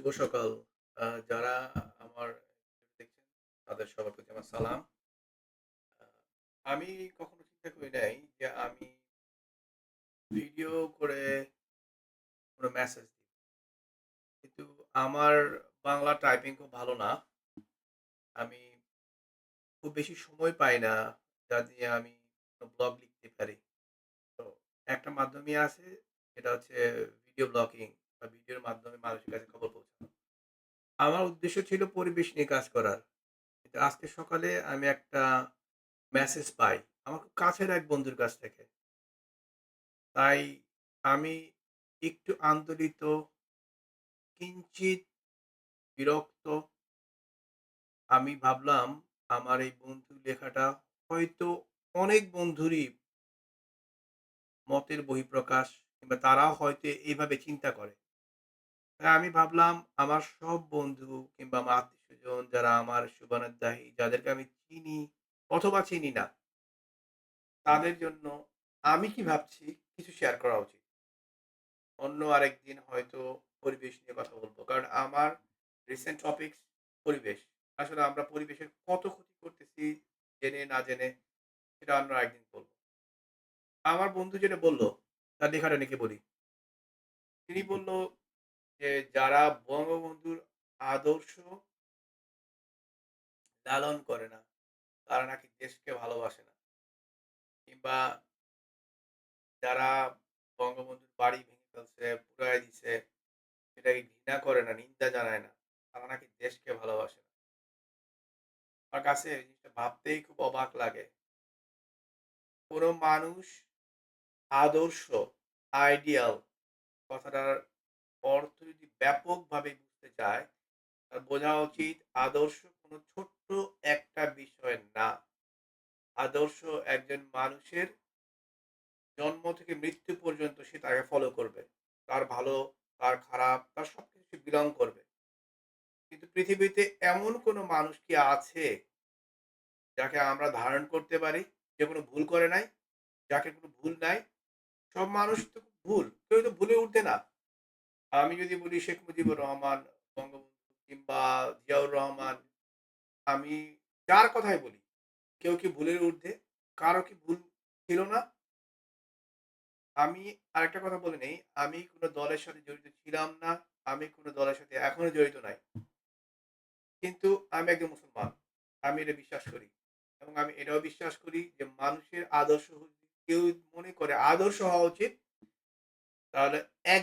শুভ সকাল। যারা আমার দেখছেন তাদের সবার প্রতি আমার সালাম। আ আমি কখনো চিন্তা করি নাই যে আমি ভিডিও করে কোনো মেসেজ দিব। কিন্তু আমার বাংলা টাইপিং খুব ভালো না। আমি খুব বেশি সময় পাই না যা দিয়ে আমি কোনো ব্লগ লিখতে পারি। তো একটা মাধ্যমই আছে, সেটা হচ্ছে ভিডিও ব্লগিং বা ভিডিওর মাধ্যমে মানুষের কাছে খবর পৌঁছানো। আমার উদ্দেশ্য ছিল পরিবেশ নিয়ে কাজ করার। কিন্তু আজকে সকালে আমি একটা মেসেজ পাই আমার খুব কাছের এক বন্ধুর কাছ থেকে। তাই আমি একটু আন্দোলিত, কিঞ্চিত বিরক্ত। আমি ভাবলাম আমার এই বন্ধুর লেখাটা হয়তো অনেক বন্ধুরই মতের বহিঃপ্রকাশ, কিংবা তারাও হয়তো এইভাবে চিন্তা করে। তাই আমি ভাবলাম আমার সব বন্ধু কিংবা আমার আত্মীয়স্বজন যারা আমার শুভানুধ্যায়ী, যাদেরকে আমি চিনি অথবা চিনি না, তাদের জন্য আমি কি ভাবছি কিছু শেয়ার করা উচিত। অন্য আরেকদিন হয়তো পরিবেশ নিয়ে কথা বলব। কারণ আমার রিসেন্ট টপিকস পরিবেশ। আসলে আমরা পরিবেশের কত ক্ষতি করতেছি জেনে না জেনে, সেটা আমরা একদিন বলব। আমার বন্ধু যেটা বলল, তার লেখাটা নাকি বলি। তিনি বলল যে যারা বঙ্গবন্ধুর আদর্শ লালন করে না, তারা নাকি দেশকে ভালোবাসে না। কিংবা যারা বঙ্গবন্ধুর বাড়ি ভেঙে ফেলছে, পুড়ায় দিছে, সেটাকে ঘৃণা করে না, নিন্দা জানায় না, তারা নাকি দেশকে ভালোবাসে না। আমার কাছে এই জিনিসটা ভাবতেই খুব অবাক লাগে। কোন মানুষ আদর্শ, আইডিয়াল কথাটার অর্থ যদি ব্যাপকভাবে বুঝতে চায়, তার বোঝা উচিত আদর্শ কোনো ছোট্ট একটা বিষয় না। আদর্শ একজন মানুষের জন্ম থেকে মৃত্যু পর্যন্ত সে তাকে ফলো করবে। তার ভালো, তার খারাপ, তার সবকিছু সে বিলং করবে। কিন্তু পৃথিবীতে এমন কোন মানুষ কি আছে যাকে আমরা ধারণ করতে পারি, যে কোনো ভুল করে নাই, যাকে কোনো ভুল নাই? সব মানুষ তো ভুল। কেউ তো ভুলে উঠে না। আমি যদি বলি শেখ মুজিবুর রহমান, বঙ্গবন্ধু কিংবা জিয়াউর রহমান, আমি যার কথাই বলি, কেউ কি ভুলের ঊর্ধ্বে? কারো কি ভুল ছিল না? আমি আরেকটা কথা বলে নেই, আমি কোন দলের সাথে জড়িত ছিলাম না। আমি কোন দলের সাথে এখনো জড়িত নাই। কিন্তু আমি একজন মুসলমান। আমি এটা বিশ্বাস করি। এবং আমি এটাও বিশ্বাস করি যে মানুষের আদর্শ, কেউ মনে করে আদর্শ হওয়া উচিত, তাহলে এক